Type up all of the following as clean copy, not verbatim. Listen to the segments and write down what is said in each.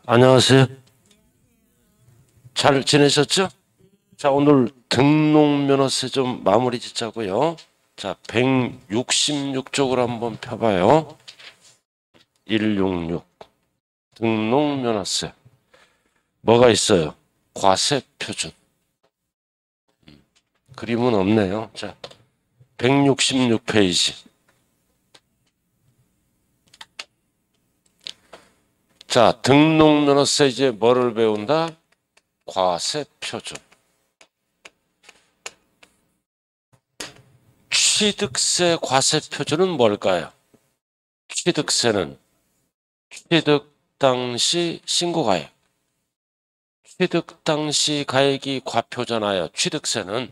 안녕하세요. 잘 지내셨죠? 자, 오늘 등록면허세 좀 마무리 짓자고요. 자, 166쪽으로 한번 펴봐요. 166 등록면허세 뭐가 있어요? 과세표준. 그림은 없네요. 자, 166페이지. 자, 등록면허세 이제 뭐를 배운다? 과세표준. 취득세 과세표준은 뭘까요? 취득세는 취득 당시 신고가액. 취득 당시 가액이 과표잖아요. 취득세는.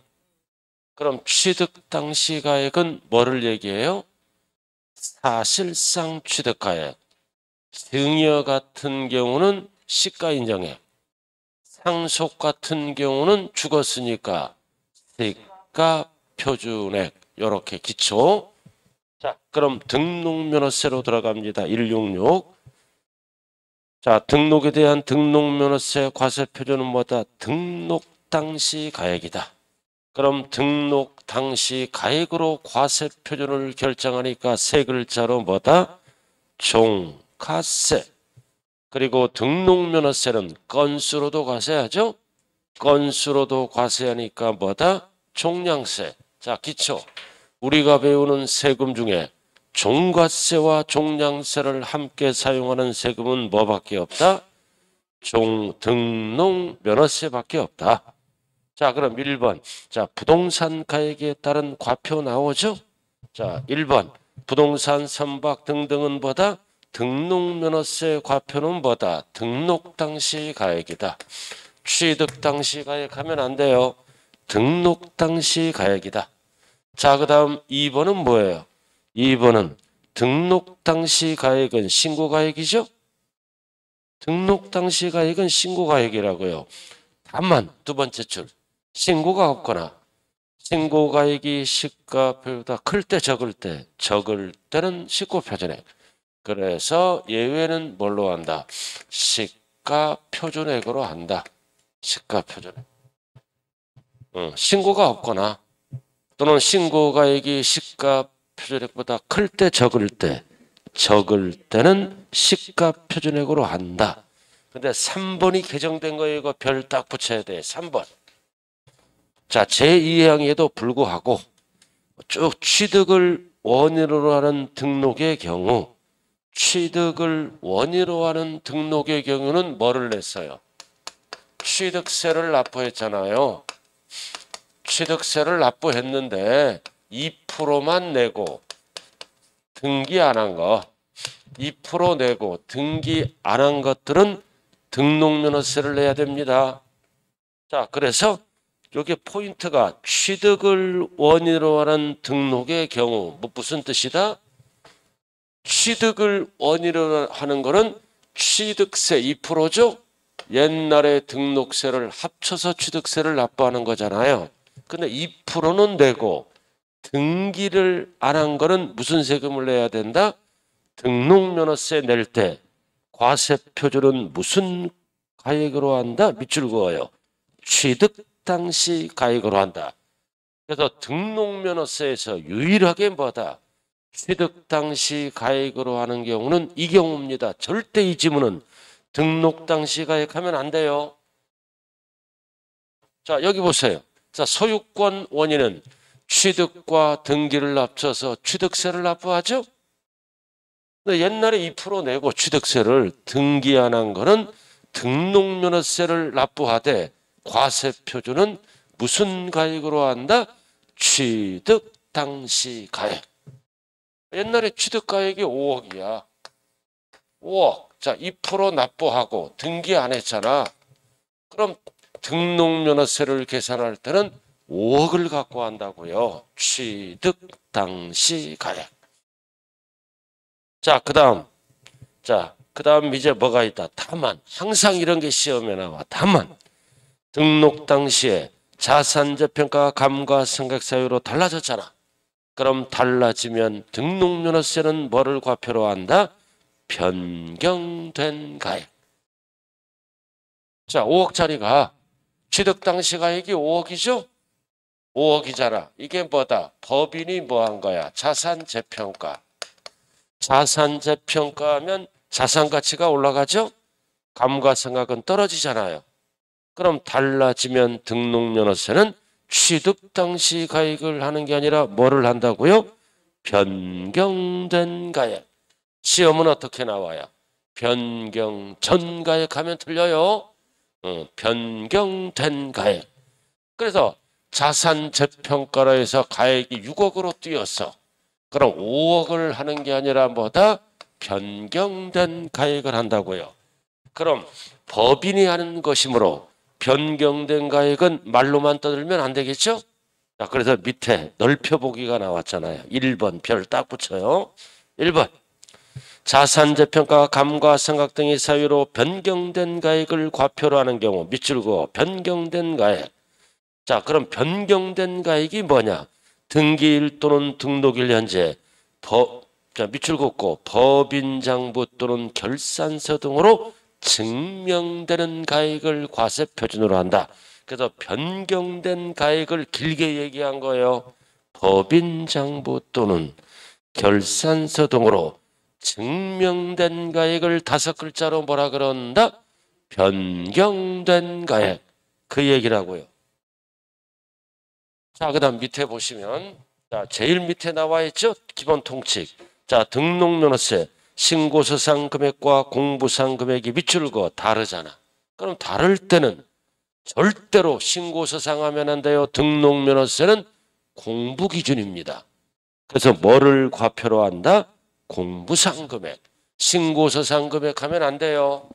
그럼 취득 당시 가액은 뭐를 얘기해요? 사실상 취득가액. 증여 같은 경우는 시가인정액. 상속 같은 경우는 죽었으니까 시가표준액. 이렇게 기초. 자, 그럼 등록면허세로 들어갑니다. 166. 자, 등록에 대한 등록면허세 과세표준은 뭐다? 등록 당시 가액이다. 그럼 등록 당시 가액으로 과세표준을 결정하니까 세 글자로 뭐다? 종가세. 그리고 등록면허세는 건수로도 과세하죠? 건수로도 과세하니까 뭐다? 종량세. 자, 기초. 우리가 배우는 세금 중에 종가세와 종량세를 함께 사용하는 세금은 뭐밖에 없다? 등록면허세밖에 없다. 자, 그럼 1번. 자, 부동산 가액에 따른 과표 나오죠? 자, 1번. 부동산 선박 등등은 뭐다? 등록면허세 과표는 뭐다? 등록 당시 가액이다. 취득 당시 가액 하면 안 돼요. 등록 당시 가액이다. 자, 그 다음 2번은 뭐예요? 2번은 등록 당시 가액은 신고가액이죠? 등록 당시 가액은 신고가액이라고요. 다만 두 번째 줄. 신고가 없거나 신고가액이 시가표보다 클 때 적을 때는 시가표준액. 그래서 예외는 뭘로 한다? 시가표준액으로 한다. 시가표준액. 신고가 없거나 또는 신고가액이 시가표준액보다 클 때 적을 때는 시가표준액으로 한다. 근데 3번이 개정된 거에 이거 별 딱 붙여야 돼. 3번. 자, 제2항에도 불구하고 쭉 취득을 원인으로 하는 등록의 경우 취득을 원인으로 하는 등록의 경우는 뭐를 냈어요? 취득세를 납부했잖아요. 취득세를 납부했는데 2%만 내고 등기 안 한 거 2% 내고 등기 안 한 것들은 등록면허세를 내야 됩니다. 자, 그래서 여기 포인트가 취득을 원인으로 하는 등록의 경우 무슨 뜻이다? 취득을 원인으로 하는 거는 취득세 2%죠? 옛날에 등록세를 합쳐서 취득세를 납부하는 거잖아요. 근데 2%는 내고 등기를 안 한 거는 무슨 세금을 내야 된다? 등록면허세 낼 때 과세표준은 무슨 가액으로 한다? 밑줄 그어요. 취득 당시 가액으로 한다. 그래서 등록면허세에서 유일하게 뭐다? 취득 당시 가액으로 하는 경우는 이 경우입니다. 절대 이 지문은 등록 당시 가액하면 안 돼요. 자, 여기 보세요. 자, 소유권 원인은 취득과 등기를 합쳐서 취득세를 납부하죠? 근데 옛날에 2% 내고 취득세를 등기 안 한 거는 등록면허세를 납부하되 과세표준은 무슨 가액으로 한다? 취득 당시 가액. 옛날에 취득가액이 5억이야. 5억. 자, 2% 납부하고 등기 안 했잖아. 그럼 등록면허세를 계산할 때는 5억을 갖고 한다고요. 취득 당시 가액. 자, 그 다음 이제 뭐가 있다? 다만. 항상 이런 게 시험에 나와. 다만. 등록 당시에 자산재평가 감가상각세율로 달라졌잖아. 그럼 달라지면 등록면허세는 뭐를 과표로 한다? 변경된 가액. 자, 5억짜리가 취득 당시 가액이 5억이죠? 5억이잖아. 이게 뭐다? 법인이 뭐 한 거야? 자산 재평가. 자산 재평가하면 자산 가치가 올라가죠? 감가상각은 떨어지잖아요. 그럼 달라지면 등록면허세는 취득 당시 가액을 하는 게 아니라 뭐를 한다고요? 변경된 가액. 시험은 어떻게 나와요? 변경 전 가액 하면 틀려요. 변경된 가액. 그래서 자산 재평가로 해서 가액이 6억으로 뛰었어. 그럼 5억을 하는 게 아니라 뭐다? 변경된 가액을 한다고요. 그럼 법인이 하는 것이므로 변경된 가액은 말로만 떠들면 안 되겠죠? 자, 그래서 밑에 넓혀보기가 나왔잖아요. 1번 별 딱 붙여요. 1번 자산재평가가 감가상각 등의 사유로 변경된 가액을 과표로 하는 경우 밑줄 그어 변경된 가액. 자, 그럼 변경된 가액이 뭐냐? 등기일 또는 등록일 현재 자, 밑줄 긋고 법인장부 또는 결산서 등으로 증명되는 가액을 과세 표준으로 한다. 그래서 변경된 가액을 길게 얘기한 거예요. 법인장부 또는 결산서 등으로 증명된 가액을 5글자로 뭐라 그런다? 변경된 가액. 그 얘기라고요. 자, 그 다음 밑에 보시면, 자, 제일 밑에 나와 있죠? 기본 통칙. 자, 등록면허세, 신고서상 금액과 공부상 금액이 밑줄 그어 다르잖아. 그럼 다를 때는 절대로 신고서상 하면 안 돼요. 등록면허세는 공부 기준입니다. 그래서 뭐를 과표로 한다? 공부상 금액. 신고서상 금액 하면 안 돼요.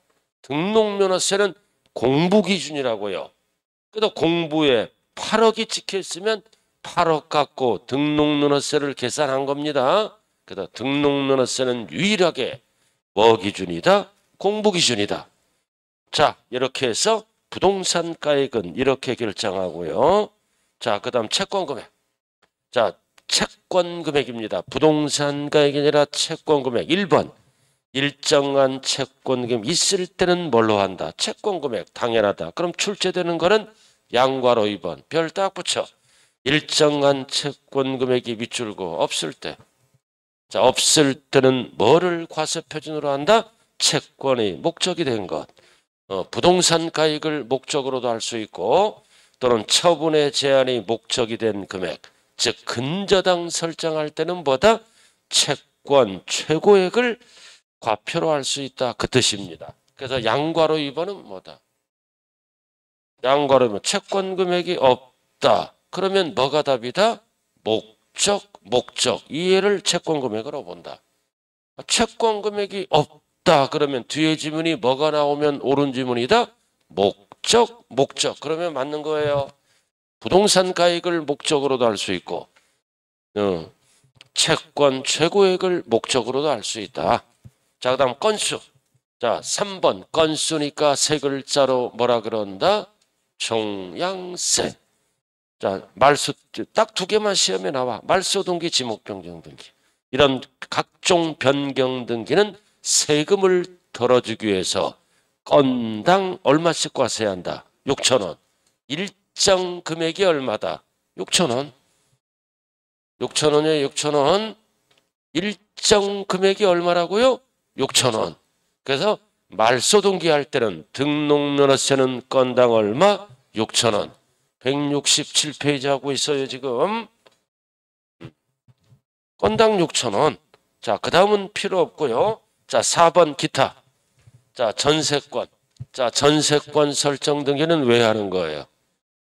등록면허세는 공부 기준이라고요. 그래도 공부에 8억이 찍혀 있으면 8억 갖고 등록면허세를 계산한 겁니다. 그래서 등록면허세는 유일하게 뭐 기준이다? 공부 기준이다. 자, 이렇게 해서 부동산 가액은 이렇게 결정하고요. 자, 그 다음 채권 금액. 자, 채권 금액입니다. 부동산 가액이 아니라 채권 금액. 1번. 일정한 채권 금액 있을 때는 뭘로 한다? 채권 금액. 당연하다. 그럼 출제되는 거는 양괄호 2번. 별 딱 붙여. 일정한 채권 금액이 밑줄고 없을 때. 자, 없을 때는 뭐를 과세 표준으로 한다? 채권의 목적이 된 것. 부동산 가액을 목적으로도 할 수 있고 또는 처분의 제한이 목적이 된 금액. 즉 근저당 설정할 때는 뭐다? 채권 최고액을 과표로 할 수 있다. 그 뜻입니다. 그래서 양괄호 2번은 뭐다? 양괄호면 채권 금액이 없다. 그러면 뭐가 답이다? 목적. 이해를 채권 금액으로 본다. 채권 금액이 없다. 그러면 뒤에 지문이 뭐가 나오면 옳은 지문이다? 목적. 그러면 맞는 거예요. 부동산 가액을 목적으로도 할 수 있고 채권 최고액을 목적으로도 할 수 있다. 자, 그 다음 건수. 자, 3번 건수니까 세 글자로 뭐라 그런다? 종량세. 자, 말소 딱 2개만 시험에 나와. 말소 등기, 지목 변경 등기. 이런 각종 변경 등기는 세금을 덜어주기 위해서 건당 얼마씩 과세한다? 6,000원. 일정 금액이 얼마다? 6,000원. 6,000원이에요. 6,000원. 일정 금액이 얼마라고요? 6,000원. 그래서 말소 등기할 때는 등록면허세는 건당 얼마? 6,000원. 167페이지 하고 있어요, 지금. 건당 6,000원. 자, 그 다음은 필요 없고요. 자, 4번 기타. 자, 전세권. 자, 전세권 설정 등기는 왜 하는 거예요?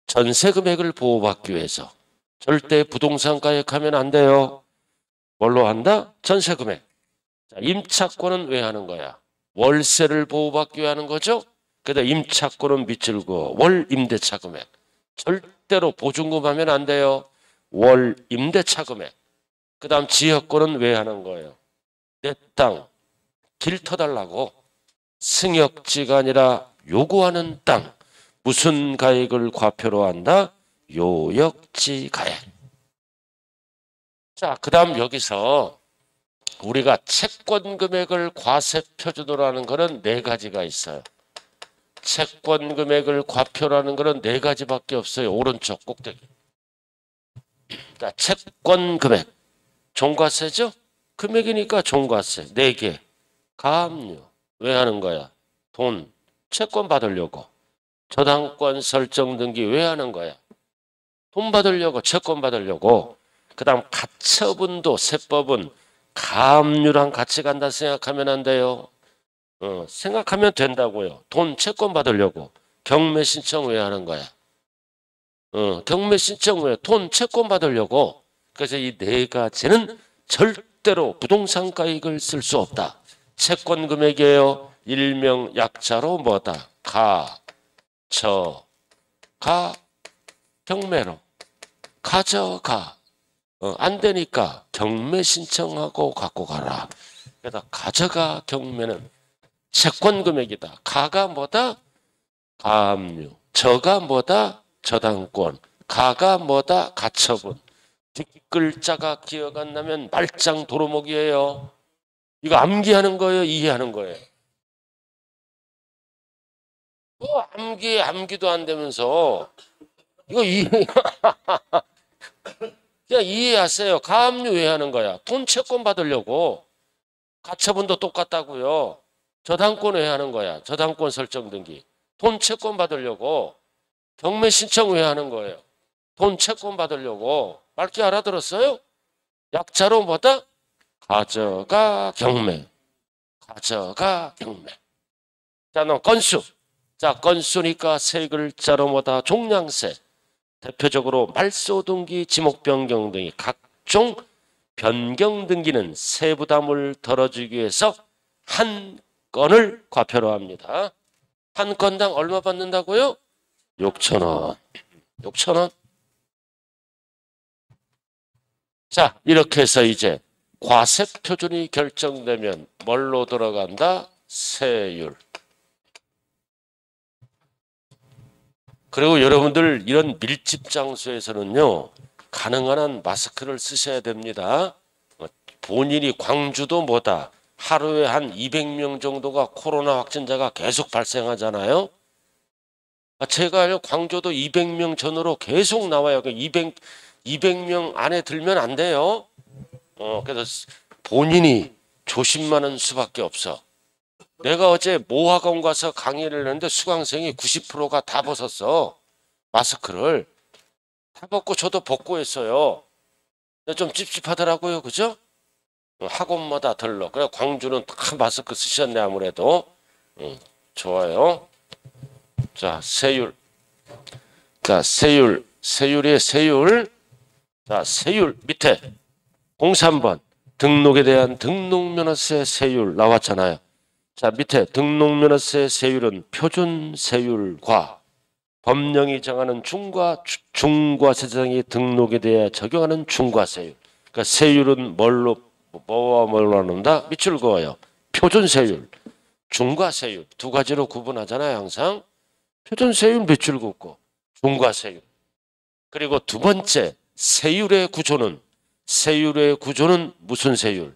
전세 금액을 보호받기 위해서. 절대 부동산 가액하면 안 돼요. 뭘로 한다? 전세 금액. 자, 임차권은 왜 하는 거야? 월세를 보호받기 위해 하는 거죠? 그래서 임차권은 밑줄 그어 월 임대차 금액. 절대로 보증금 하면 안 돼요. 월 임대차 금액. 그 다음 지역권은 왜 하는 거예요? 내 땅 길 터달라고. 승역지가 아니라 요구하는 땅. 무슨 가액을 과표로 한다? 요역지 가액. 자, 그 다음 여기서 우리가 채권 금액을 과세 표준으로 하는 거는 4가지가 있어요. 채권 금액을 과표라는 것은 네 가지밖에 없어요. 오른쪽 꼭대기. 자, 채권 금액. 종과세죠? 금액이니까 종과세. 4개. 가압류. 왜 하는 거야? 돈. 채권 받으려고. 저당권 설정 등기 왜 하는 거야? 돈 받으려고, 채권 받으려고. 그 다음 가처분도 세법은 가압류랑 같이 간다 생각하면 안 돼요. 생각하면 된다고요. 돈 채권 받으려고. 경매 신청 왜 하는 거야? 경매 신청 왜? 돈 채권 받으려고. 그래서 이 네 가지는 절대로 부동산 가액을 쓸 수 없다. 채권 금액이에요. 일명 약자로 뭐다? 경매로. 가져가. 안 되니까 경매 신청하고 갖고 가라. 그래서 가져가 경매는 채권 금액이다. 가가 뭐다? 가압류. 저가 뭐다? 저당권. 가가 뭐다? 가처분. 뒷글자가 기억 안 나면 말짱 도루묵이에요. 이거 암기하는 거예요? 이해하는 거예요? 암기도 안 되면서 이거 그냥 이해하세요. 가압류 왜 하는 거야? 돈 채권 받으려고. 가처분도 똑같다고요. 저당권 왜 하는 거야? 저당권 설정 등기. 돈 채권 받으려고. 경매 신청 왜 하는 거예요? 돈 채권 받으려고. 맑게 알아들었어요? 약자로 뭐다? 가져가 경매. 가져가 경매. 자, 너 건수. 자, 건수니까 세 글자로 뭐다? 종량세. 대표적으로 말소 등기, 지목 변경 등이 각종 변경 등기는 세부담을 덜어주기 위해서 한 건을 과표로 합니다. 한 건당 얼마 받는다고요? 6,000원. 6,000원. 자, 이렇게 해서 이제 과세 표준이 결정되면 뭘로 들어간다? 세율. 그리고 여러분들 이런 밀집 장소에서는요, 가능한 한 마스크를 쓰셔야 됩니다. 본인이 광주도 뭐다? 하루에 한 200명 정도가 코로나 확진자가 계속 발생하잖아요. 제가 광주도 200명 전후로 계속 나와요. 200명 안에 들면 안 돼요. 그래서 본인이 조심하는 수밖에 없어. 내가 어제 모학원 가서 강의를 했는데 수강생이 90%가 다 벗었어. 마스크를. 다 벗고 저도 벗고 했어요. 좀 찝찝하더라고요. 그죠? 학원마다 들러. 그래 광주는 다 마스크 쓰셨네 아무래도. 좋아요. 자, 세율. 자, 세율의 세율. 자, 세율 밑에 03번 등록에 대한 등록면허세 세율 나왔잖아요. 자, 밑에 등록면허세 세율은 표준 세율과 법령이 정하는 중과세 등이 등록에 대해 적용하는 중과세율. 그러니까 세율은 뭐와 뭘로 나눈다? 밑줄 그어요. 표준 세율, 중과세율 두 가지로 구분하잖아요. 항상 표준 세율 밑줄 긋고 중과세율. 그리고 두 번째 세율의 구조는 무슨 세율?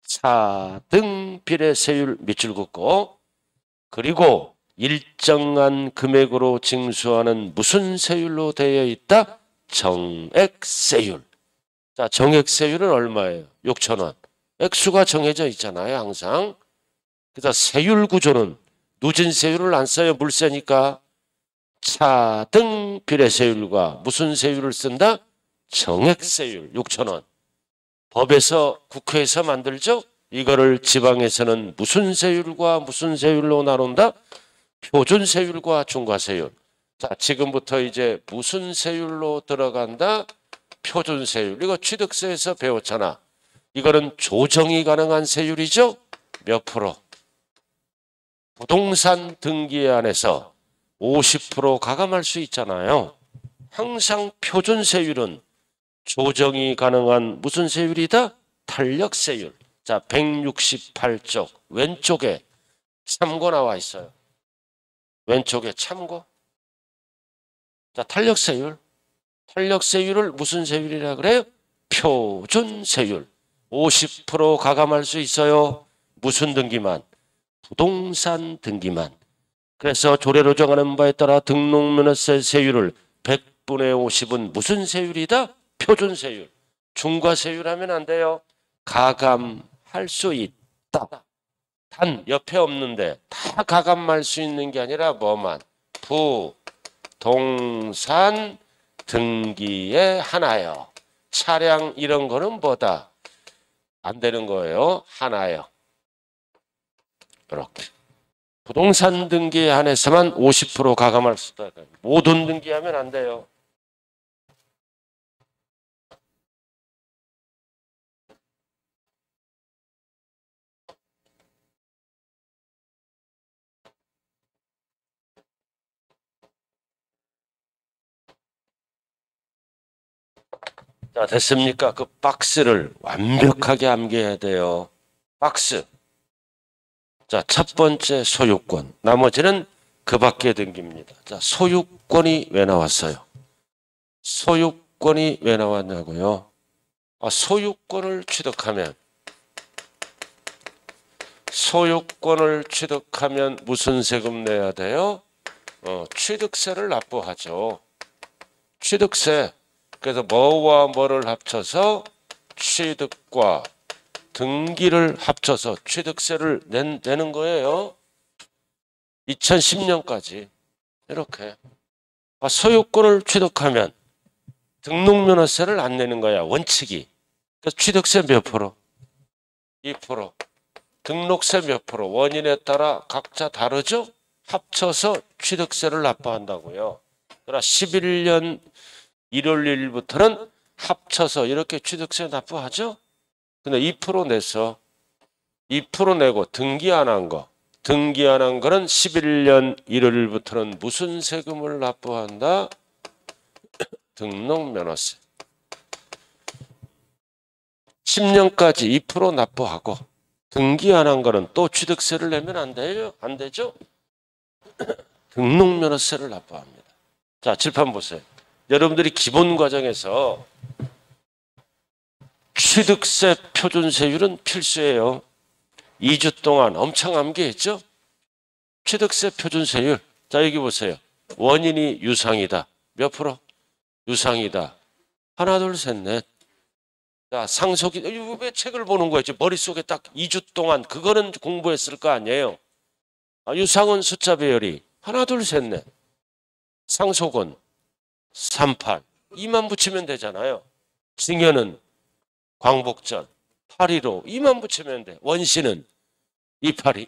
차등 비례 세율 밑줄 긋고, 그리고 일정한 금액으로 징수하는 무슨 세율로 되어 있다? 정액세율. 자, 정액세율은 얼마예요? 6,000원. 액수가 정해져 있잖아요. 항상. 그래서 세율 구조는 누진세율을 안 써요. 물세니까. 차등 비례 세율과 무슨 세율을 쓴다? 정액세율 6,000원. 법에서 국회에서 만들죠. 이거를 지방에서는 무슨 세율과 무슨 세율로 나눈다? 표준 세율과 중과세율. 자, 지금부터 이제 무슨 세율로 들어간다? 표준 세율. 이거 취득세에서 배웠잖아. 이거는 조정이 가능한 세율이죠. 몇 프로? 부동산 등기안에서 50% 가감할 수 있잖아요. 항상 표준 세율은 조정이 가능한 무슨 세율이다? 탄력세율. 자, 168쪽 왼쪽에 참고 나와 있어요. 왼쪽에 참고. 자, 탄력세율. 탄력세율을 무슨 세율이라 그래요? 표준세율. 50% 가감할 수 있어요. 무슨 등기만? 부동산 등기만. 그래서 조례로 정하는 바에 따라 등록면허세 세율을 100분의 50은 무슨 세율이다? 표준세율. 중과세율 하면 안 돼요. 가감할 수 있다. 단 옆에 없는데 다 가감할 수 있는 게 아니라 뭐만? 부동산 등기에 하나요. 차량 이런 거는 뭐다? 안 되는 거예요. 하나요. 이렇게. 부동산 등기에 한해서만 50% 가감할 수 있다. 모든 등기하면 안 돼요. 자, 됐습니까? 그 박스를 완벽하게 암기해야 돼요. 박스. 자, 첫 번째 소유권. 나머지는 그 밖에 등기입니다. 자, 소유권이 왜 나왔어요? 소유권이 왜 나왔냐고요? 소유권을 취득하면 무슨 세금 내야 돼요? 취득세를 납부하죠. 취득세. 그래서 뭐와 뭐를 합쳐서 취득과 등기를 합쳐서 취득세를 내는 거예요. 2010년까지 이렇게. 소유권을 취득하면 등록면허세를 안 내는 거야. 원칙이. 그래서 취득세 몇 프로? 2%. 등록세 몇 프로? 원인에 따라 각자 다르죠? 합쳐서 취득세를 납부한다고요. 그러나 11년 1월 1일부터는 합쳐서 이렇게 취득세 납부하죠? 근데 2% 내서 2% 내고 등기 안 한 거. 등기 안 한 거는 11년 1월부터는 무슨 세금을 납부한다? 등록면허세. 10년까지 2% 납부하고 등기 안 한 거는 또 취득세를 내면 안 돼요? 안 되죠? 등록면허세를 납부합니다. 자, 칠판 보세요. 여러분들이 기본 과정에서 취득세 표준세율은 필수예요. 2주 동안 엄청 암기했죠? 취득세 표준세율. 자, 여기 보세요. 원인이 유상이다. 몇 프로? 유상이다. 하나, 둘, 셋, 넷. 자, 상속이, 왜 책을 보는 거예요? 머릿속에 딱 2주 동안 그거는 공부했을 거 아니에요? 유상은 숫자 배열이 하나, 둘, 셋, 넷. 상속은 38. 2만 붙이면 되잖아요. 증여는 광복전 815. 2만 붙이면 돼. 원시는 282.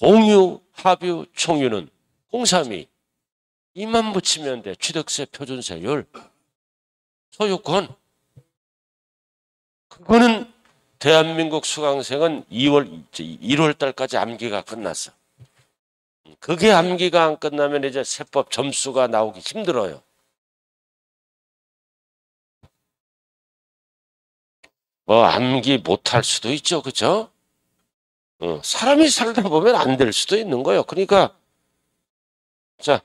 공유, 합유, 총유는 032. 2만 붙이면 돼. 취득세 표준세율. 소유권. 그거는 대한민국 수강생은 1월 달까지 암기가 끝났어. 그게 암기가 안 끝나면 이제 세법 점수가 나오기 힘들어요. 암기 못할 수도 있죠. 그죠? 사람이 살다 보면 안 될 수도 있는 거예요. 그러니까 자,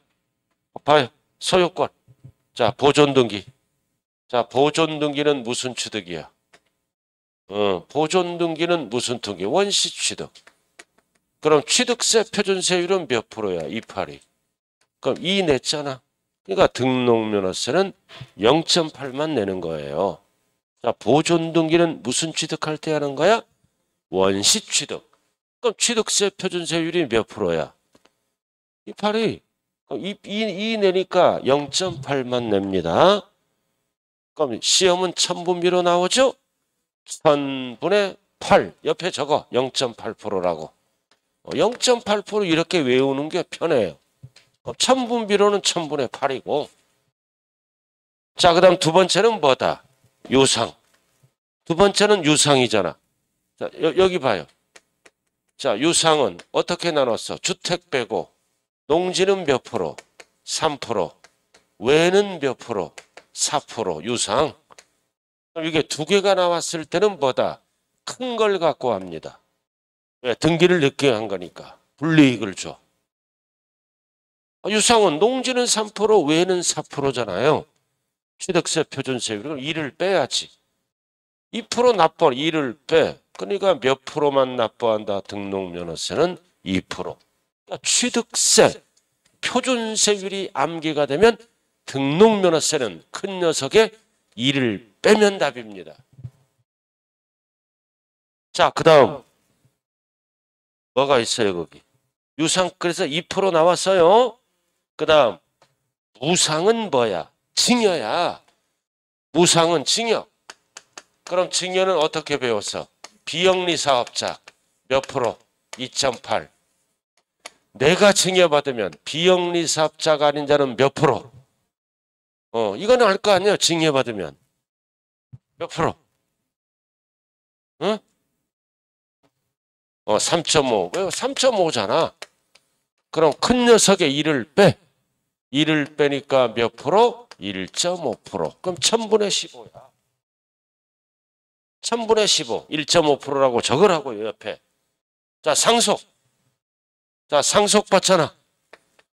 봐요. 소유권. 자, 보존등기. 자, 보존등기는 무슨 취득이야? 보존등기는 무슨 등기? 원시취득. 그럼 취득세 표준세율은 몇 프로야? 282. 그럼 2 냈잖아. 그러니까 등록면허세는 0.8만 내는 거예요. 자, 보존등기는 무슨 취득할 때 하는 거야? 원시취득. 그럼 취득세 표준세율이 몇 프로야? 282. 그럼 2 내니까 0.8만 냅니다. 그럼 시험은 천분비로 나오죠? 1000분의 8. 옆에 적어. 0.8%라고. 0.8% 이렇게 외우는 게 편해요. 1000분비로는 1000분의 8이고. 자, 그 다음 두 번째는 뭐다? 유상. 두 번째는 유상이잖아. 자, 여기 봐요. 자, 유상은 어떻게 나눴어? 주택 빼고. 농지는 몇 프로? 3%. 외는 몇 프로? 4%. 유상. 이게 두 개가 나왔을 때는 뭐다? 큰 걸 갖고 합니다. 왜? 등기를 늦게 한 거니까. 불이익을 줘. 유상은 농지는 3%, 외는 4%잖아요. 취득세 표준세율. 그럼 2를 빼야지. 2% 납부, 2를 빼. 그러니까 몇 프로만 납부한다? 등록면허세는 2%. 그러니까 취득세, 표준세율이 암기가 되면 등록면허세는 큰 녀석의 2를 빼면 답입니다. 자, 그 다음 뭐가 있어요 거기? 유상 그래서 2% 나왔어요. 그 다음 무상은 뭐야? 증여야. 무상은 증여. 그럼 증여는 어떻게 배웠어? 비영리 사업자 몇 프로? 2.8. 내가 증여받으면 비영리 사업자가 아닌 자는 몇 프로? 이거는 알 거 아니야. 증여받으면 몇 프로? 응? 3.5. 왜 3.5잖아. 그럼 큰 녀석의 2를 빼. 2를 빼니까 몇 프로? 1.5%. 그럼 1000분의 15야. 1000분의 15. 1.5%라고 적으라고요, 옆에. 자, 상속. 자, 상속받잖아.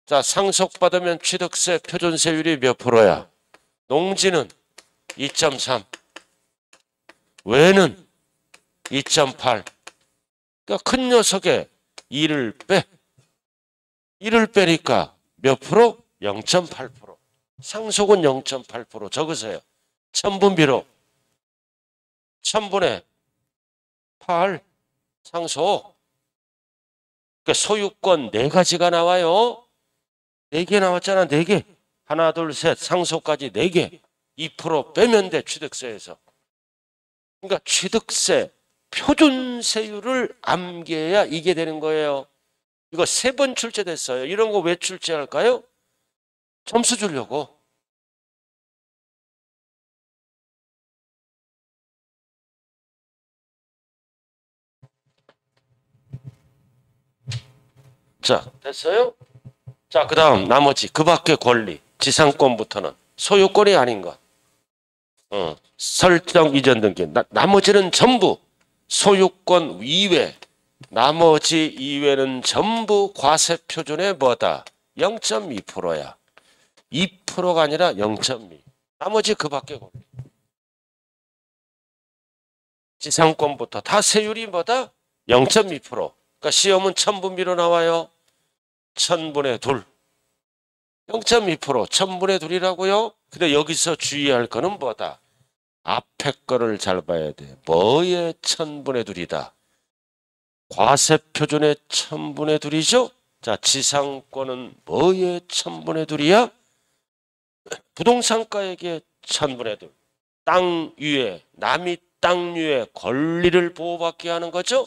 자, 상속받으면 취득세 표준세율이 몇 프로야? 농지는 2.3. 외는 2.8. 그러니까 큰 녀석의 2를 빼. 1을 빼니까 몇 프로? 0.8%. 상속은 0.8% 적으세요. 1000분비로 1000분의 8 상속. 그러니까 소유권 4가지가 나와요. 4개 나왔잖아. 4개. 하나, 둘, 셋. 상속까지 4개. 2% 빼면 돼. 취득세에서. 그러니까 취득세 표준세율을 암기해야 이게 되는 거예요. 이거 3번 출제됐어요. 이런 거 왜 출제할까요? 점수 주려고. 자, 됐어요? 자, 그 다음 나머지 그 밖의 권리. 지상권부터는 소유권이 아닌 것. 설정 이전 등기. 나머지는 전부 소유권 이외. 나머지 이외는 전부 과세표준의 뭐다? 0.2%야. 2%가 아니라 0.2. 나머지 그 밖의 권리. 지상권부터 다 세율이 뭐다? 0.2%. 그러니까 시험은 1000분비로 나와요. 1000분의 2. 0.2%. 1000분의 2이라고요? 근데 여기서 주의할 거는 뭐다? 앞에 거를 잘 봐야 돼. 뭐의 1000분의 2이다? 과세표준의 1000분의 2이죠? 자, 지상권은 뭐의 1000분의 2이야? 부동산가액의 1000분의 2. 땅 위에, 남이 땅 위에 권리를 보호받게 하는 거죠?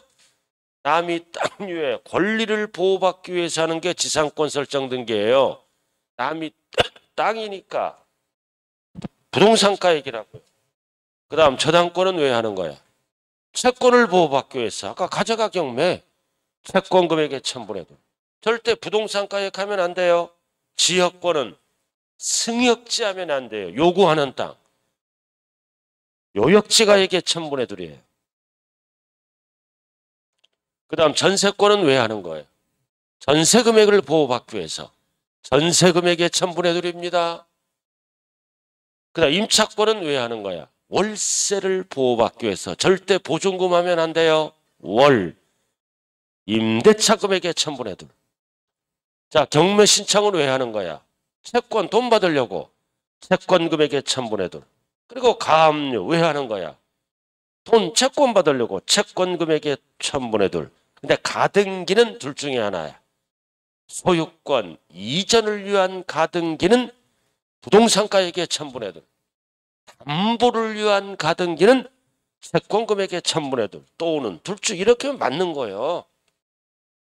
남이 땅 위에 권리를 보호받기 위해서 하는 게 지상권 설정 등기예요. 남이 땅이니까 부동산가액이라고요. 그 다음 저당권은 왜 하는 거야? 채권을 보호받기 위해서. 아까 가져가 경매. 채권 금액의 1000분의 2. 절대 부동산가액 하면 안 돼요. 지역권은 승역지하면 안 돼요. 요구하는 땅. 요역지가액의 1000분의 2이에요. 그 다음 전세권은 왜 하는 거예요? 전세 금액을 보호받기 위해서. 전세 금액의 1000분의 2입니다. 그 다음 임차권은 왜 하는 거야? 월세를 보호받기 위해서. 절대 보증금 하면 안 돼요. 월. 임대차 금액의 1000분의 2. 자, 경매 신청은 왜 하는 거야? 채권 돈 받으려고. 채권 금액의 1000분의 2. 그리고 가압류 왜 하는 거야? 돈 채권 받으려고. 채권 금액의 1000분의 2. 근데 가등기는 둘 중에 하나야. 소유권 이전을 위한 가등기는 부동산가액의 1000분의 2. 담보를 위한 가등기는 채권 금액의 1000분의 2. 또는 둘 중 이렇게 맞는 거예요.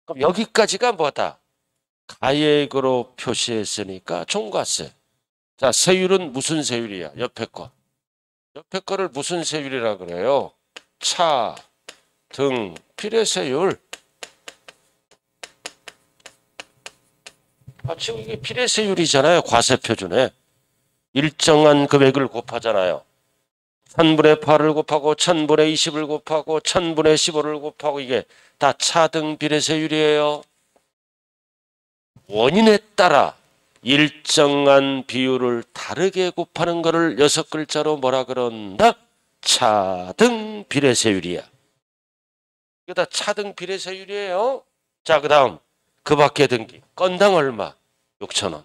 그럼 여기까지가 뭐다? 가액으로 표시했으니까 종가세. 자, 세율은 무슨 세율이야? 옆에 거. 옆에 거를 무슨 세율이라 그래요? 차, 등, 필요세율. 지금 이게 필요세율이잖아요. 과세표준에. 일정한 금액을 곱하잖아요. 1000분의 8을 곱하고 1000분의 20을 곱하고 1000분의 15를 곱하고 이게 다 차등 비례세율이에요. 원인에 따라 일정한 비율을 다르게 곱하는 것을 6글자로 뭐라 그런다? 차등 비례세율이야. 이게 다 차등 비례세율이에요. 자, 그 다음 그 밖에 등기. 건당 얼마? 6,000원.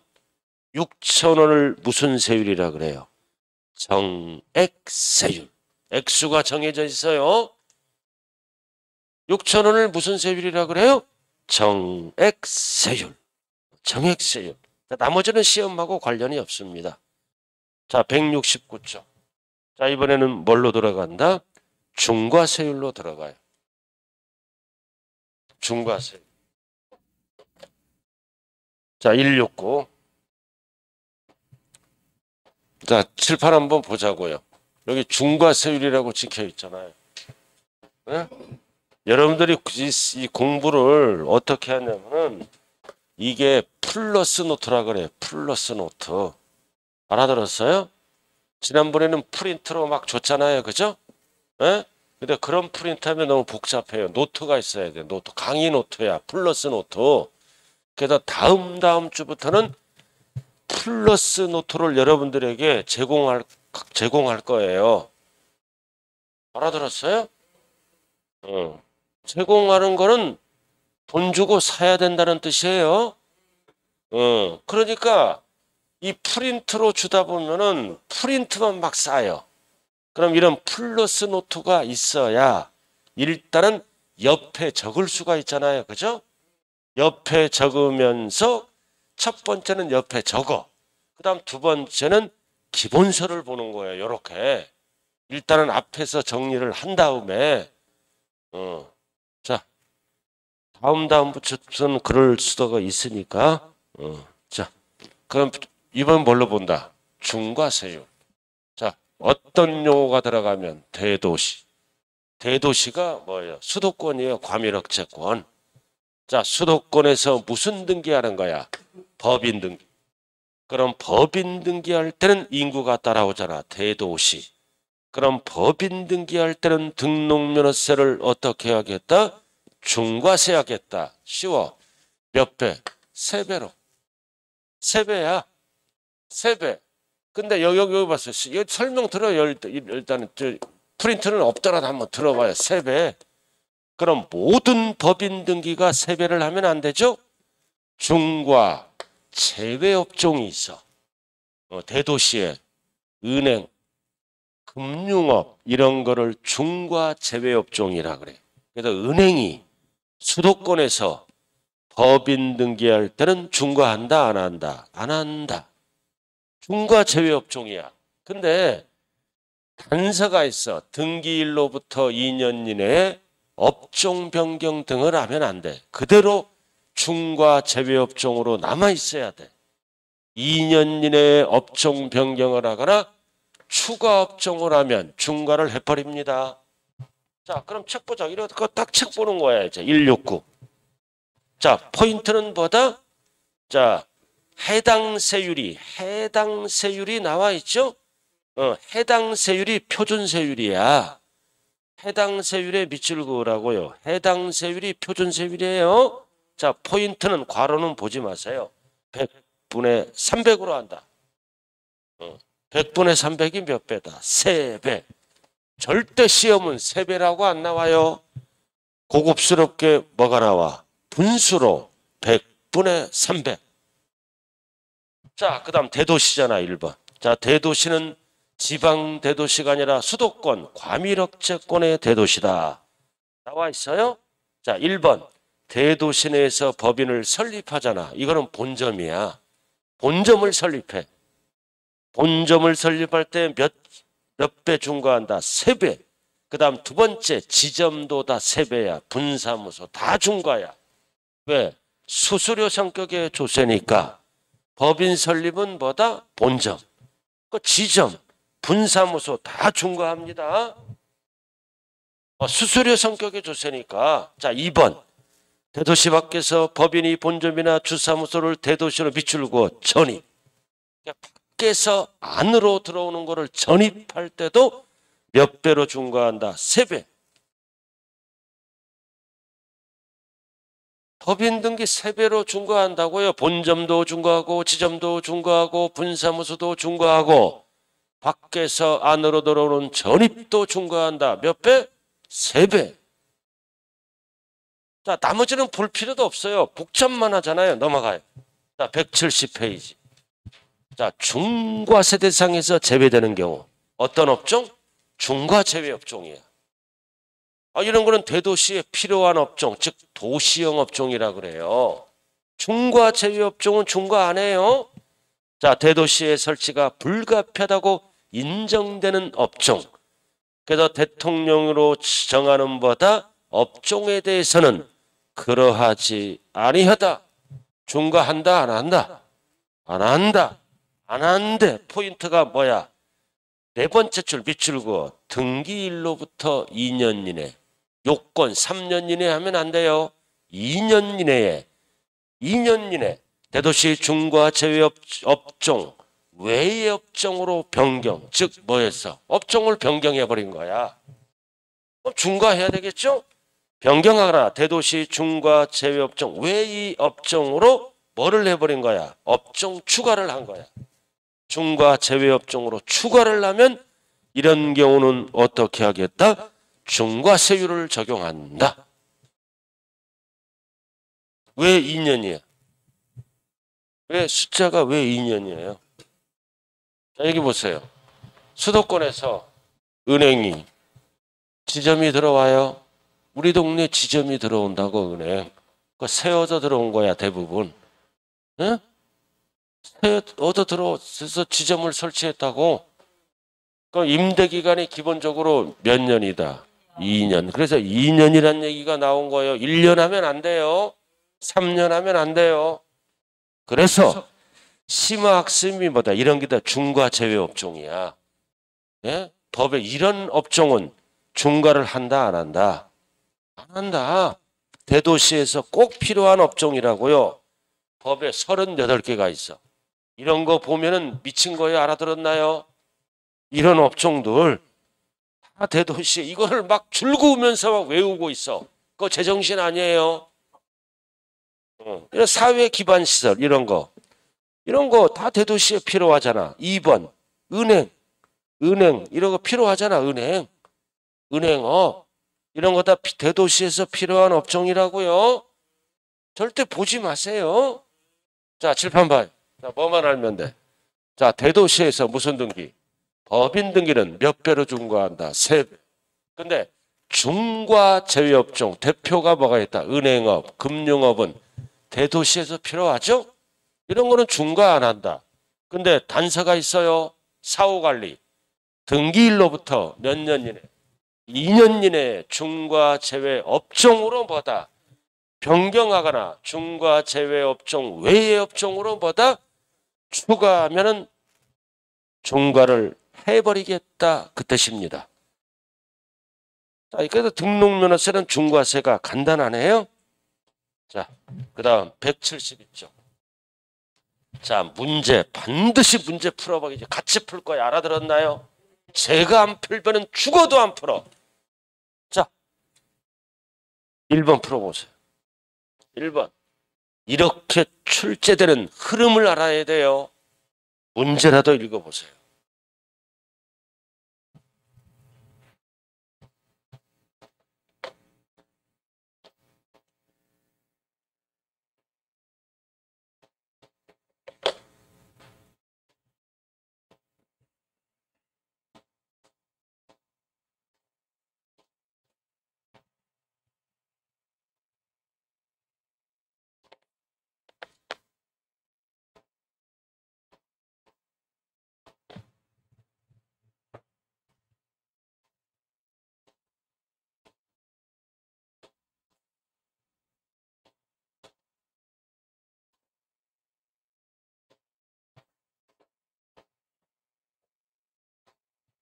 6,000원을 무슨 세율이라 그래요? 정액세율. 액수가 정해져 있어요. 6,000원을 무슨 세율이라 그래요? 정액세율. 정액세율. 나머지는 시험하고 관련이 없습니다. 자, 169쪽. 자, 이번에는 뭘로 들어간다? 중과세율로 들어가요. 중과세율. 자, 169. 자, 칠판 한번 보자고요. 여기 중과세율이라고 찍혀 있잖아요. 네? 여러분들이 이 공부를 어떻게 하냐면은 이게 플러스 노트라 그래요. 플러스 노트. 알아들었어요? 지난번에는 프린트로 막 줬잖아요. 그죠? 예? 근데 그런 프린트 하면 너무 복잡해요. 노트가 있어야 돼. 노트. 강의 노트야. 플러스 노트. 그래서 다음 주부터는 플러스 노트를 여러분들에게 제공할 거예요. 알아들었어요? 제공하는 거는 돈 주고 사야 된다는 뜻이에요. 그러니까 이 프린트로 주다 보면은 프린트만 막 쌓여. 그럼 이런 플러스 노트가 있어야 일단은 옆에 적을 수가 있잖아요. 그죠? 옆에 적으면서 첫 번째는 옆에 적어. 그 다음 두 번째는 기본서를 보는 거예요. 이렇게. 일단은 앞에서 정리를 한 다음에 자, 다음부터는 그럴 수도가 있으니까 자, 그럼 이번 뭘로 본다? 중과세율. 자, 어떤 용어가 들어가면 대도시. 대도시가 뭐예요? 수도권이에요. 과밀억제권. 자, 수도권에서 무슨 등기하는 거야? 법인 등기. 그럼 법인 등기할 때는 인구가 따라오잖아. 대도시. 그럼 법인 등기할 때는 등록면허세를 어떻게 하겠다? 중과세 하겠다. 쉬워. 몇 배? 3배로. 3배야. 3배. 근데 여기 봤어요. 이거 설명 들어요. 일단은 프린트는 없더라도 한번 들어봐요. 3배. 그럼 모든 법인 등기가 3배를 하면 안 되죠? 중과 제외업종이 있어. 대도시에 은행, 금융업 이런 거를 중과 제외업종이라 그래. 그래서 은행이 수도권에서 법인 등기할 때는 중과한다, 안 한다? 안 한다. 중과 제외업종이야. 근데 단서가 있어. 등기일로부터 2년 이내에 업종 변경 등을 하면 안 돼. 그대로 중과 제외업종으로 남아 있어야 돼. 2년 이내에 업종 변경을 하거나 추가 업종을 하면 중과를 해버립니다. 자, 그럼 책 보자. 이렇게 딱 책 보는 거야. 이제 169. 자, 포인트는 뭐다? 자, 해당 세율이 나와 있죠? 해당 세율이 표준 세율이야. 해당 세율에 밑줄 그으라고요. 해당 세율이 표준 세율이에요. 자, 포인트는 괄호는 보지 마세요. 100분의 300으로 한다. 100분의 300이 몇 배다? 3배. 절대 시험은 3배라고 안 나와요. 고급스럽게 뭐가 나와? 분수로 100분의 300. 자, 그 다음 대도시잖아. 1번. 자, 대도시는 지방 대도시가 아니라 수도권, 과밀억제권의 대도시다. 나와 있어요? 자, 1번. 대도시 내에서 법인을 설립하잖아. 이거는 본점이야. 본점을 설립해. 본점을 설립할 때 몇 배 중과한다? 3배. 그 다음 두 번째, 지점도 다 3배야. 분사무소 다 중과야. 왜? 수수료 성격의 조세니까. 법인 설립은 뭐다? 본점. 그 지점, 분사무소 다 중과합니다. 수수료 성격의 조세니까. 자, 2번. 대도시 밖에서 법인이 본점이나 주사무소를 대도시로 비출고 전입. 밖에서 안으로 들어오는 거를 전입할 때도 몇 배로 중과한다? 3배. 법인 등기 3배로 중과한다고요. 본점도 중과하고 지점도 중과하고 분사무소도 중과하고 밖에서 안으로 들어오는 전입도 중과한다. 몇 배? 3배. 자, 나머지는 볼 필요도 없어요. 복잡만 하잖아요. 넘어가요. 자, 170페이지. 자, 중과세 대상에서 제외되는 경우 어떤 업종? 중과 제외 업종이에요. 이런 거는 대도시에 필요한 업종, 즉 도시형 업종이라 그래요. 중과 제외 업종은 중과 안 해요. 자, 대도시의 설치가 불가피하다고 인정되는 업종. 그래서 대통령으로 정하는 보다 업종에 대해서는 그러하지 아니하다. 중과한다, 안 한다? 안 한다. 안 한대. 포인트가 뭐야? 네 번째 줄 밑줄고 등기일로부터 2년 이내. 요건 3년 이내 하면 안 돼요. 2년 이내에 2년 이내 대도시 중과 제외 업종 외의 업종으로 변경. 즉 뭐였어? 업종을 변경해 버린 거야. 중과해야 되겠죠? 변경하거나 대도시 중과 제외 업종 외의 업종으로 뭐를 해버린 거야? 업종 추가를 한 거야. 중과 제외 업종으로 추가를 하면 이런 경우는 어떻게 하겠다? 중과세율을 적용한다. 왜 2년이야? 왜 숫자가 왜 2년이에요? 자, 여기 보세요. 수도권에서 은행이 지점이 들어와요. 우리 동네 지점이 들어온다고 은행. 그거 새 얻어 들어온 거야 대부분. 응? 새 얻어 들어와서 지점을 설치했다고. 그 임대 기간이 기본적으로 몇 년이다? 2년. 그래서 2년이란 얘기가 나온 거예요. 1년 하면 안 돼요. 3년 하면 안 돼요. 그래서 심화학습이 뭐다? 이런 게 다 중과 제외 업종이야. 예? 법에 이런 업종은 중과를 한다, 안 한다? 안 한다. 대도시에서 꼭 필요한 업종이라고요. 법에 38개가 있어. 이런 거 보면은 미친 거예요. 알아들었나요? 이런 업종들 다 대도시에 이거를 막 줄그으면서 막 외우고 있어. 그거 제정신 아니에요. 이런 사회 기반 시설 이런 거 다 대도시에 필요하잖아. 2번 은행 이런 거 필요하잖아. 은행 이런 거 다 대도시에서 필요한 업종이라고요. 절대 보지 마세요. 자, 칠판 봐요. 자, 뭐만 알면 돼. 자, 대도시에서 무슨 등기? 법인 등기는 몇 배로 중과한다? 3배. 근데 중과 제외업종 대표가 뭐가 있다? 은행업, 금융업은 대도시에서 필요하죠? 이런 거는 중과 안 한다. 근데 단서가 있어요. 사후관리. 등기일로부터 몇 년 이내? 2년 이내에 중과 제외 업종으로 뭐다? 변경하거나 중과 제외 업종 외의 업종으로 뭐다? 추가하면은 중과를 해버리겠다 그 뜻입니다. 자, 그래서 등록면허세는 중과세가 간단하네요. 자, 그 다음 172쪽. 자, 문제 반드시 문제 풀어보기 같이 풀 거야. 알아들었나요? 제가 안 풀면은 죽어도 안 풀어. 자, 1번 풀어보세요. 1번. 이렇게 출제되는 흐름을 알아야 돼요. 문제라도 읽어보세요.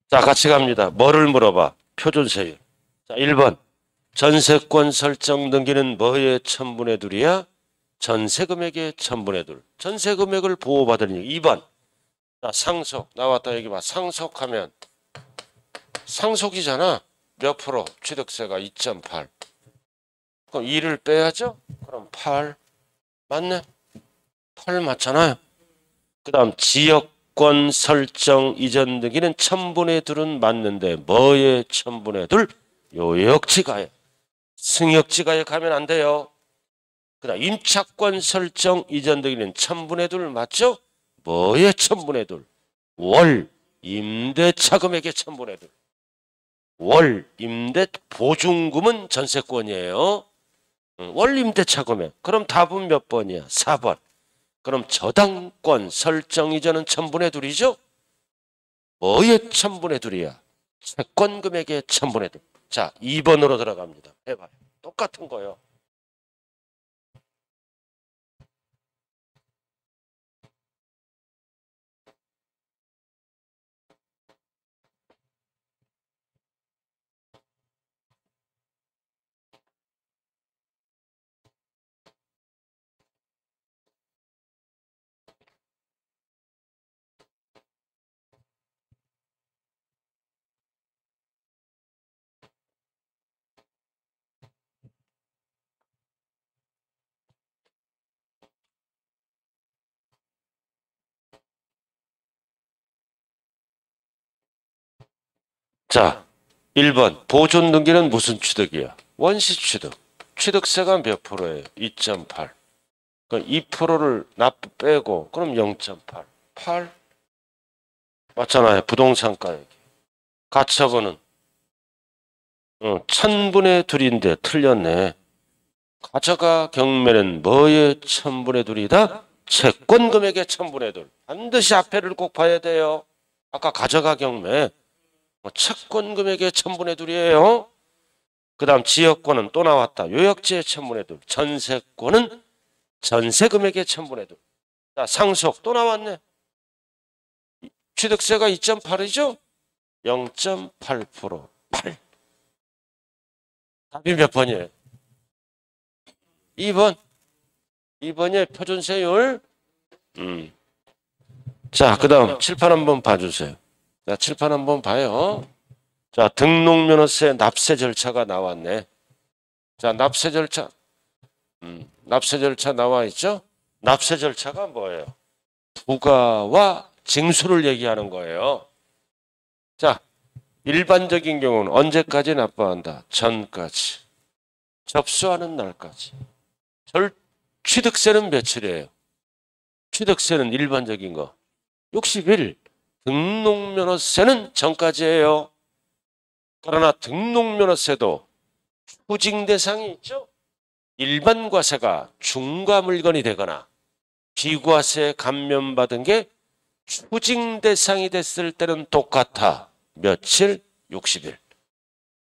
자, 같이 갑니다. 뭐를 물어봐? 표준세율. 자, 1번. 전세권 설정 등기는 뭐의 1000분의 2이야? 전세금액의 1000분의 2. 전세금액을 보호받으니 2번. 자, 상속. 나왔다 여기 봐. 상속하면 상속이잖아. 몇 프로? 취득세가 2.8. 그럼 2를 빼야죠? 그럼 8. 맞네? 8 맞잖아요. 그 다음 지역권 설정 이전 등기는 1000분의 2는 맞는데 뭐의 1000분의 2? 요 역치가요. 승역지가에 가면 안 돼요. 그다음 임차권 설정 이전 등기는 1000분의 2 맞죠? 뭐의 1000분의 2? 월 임대차 금액의 1000분의 2. 월 임대 보증금은 전세권이에요. 월 임대차 금액. 그럼 답은 몇 번이야? 4번. 그럼 저당권 설정 이전은 1000분의 2이죠? 뭐의 1000분의 2이야? 채권 금액의 1000분의 2. 자, 2번으로 들어갑니다. 해봐요. 똑같은 거요. 자, 1번 보존 등기는 무슨 취득이야? 원시 취득. 취득세가 몇 프로예요? 2.8. 그럼 2%를 빼고 그럼 0.8. 8. 맞잖아요. 부동산가액. 가처분은 1000분의 2인데 틀렸네. 가져가 경매는 뭐의 1000분의 2이다? 채권 금액의 1000분의 2. 반드시 앞에를 꼭 봐야 돼요. 아까 가져가 경매 채권 금액의 1000분의 2이에요. 그 다음 지역권은 또 나왔다. 요역지의 1000분의 2. 전세권은 전세 금액의 1000분의 2. 자, 상속 또 나왔네. 취득세가 2.8이죠? 0.8%. 8. 답이 몇 번이에요? 2번. 2번의 표준세율. 자, 그 다음 칠판 한번 봐주세요. 자, 칠판 한번 봐요. 자, 등록면허세 납세 절차가 나왔네. 자, 납세 절차. 납세 절차 나와 있죠? 납세 절차가 뭐예요? 부가와 징수를 얘기하는 거예요. 자, 일반적인 경우는 언제까지 납부한다? 전까지. 접수하는 날까지. 취득세는 며칠이에요? 취득세는 일반적인 거 60일. 등록면허세는 전까지예요. 그러나 등록면허세도 추징 대상이 있죠. 일반 과세가 중과 물건이 되거나 비과세 감면받은 게 추징 대상이 됐을 때는 똑같아. 며칠? 60일.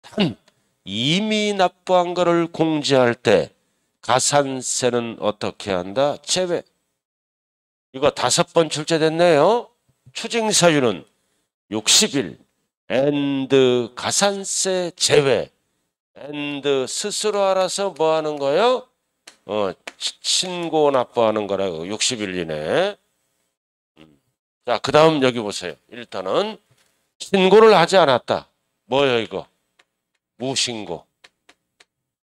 단 이미 납부한 거를 공제할 때 가산세는 어떻게 한다? 제외. 이거 5번 출제됐네요. 추징 사유는 60일. and 가산세 제외. and 스스로 알아서 뭐 하는 거예요? 신고 납부하는 거라고 60일 이내. 자, 그 다음 여기 보세요. 일단은 신고를 하지 않았다. 뭐예요 이거? 무신고.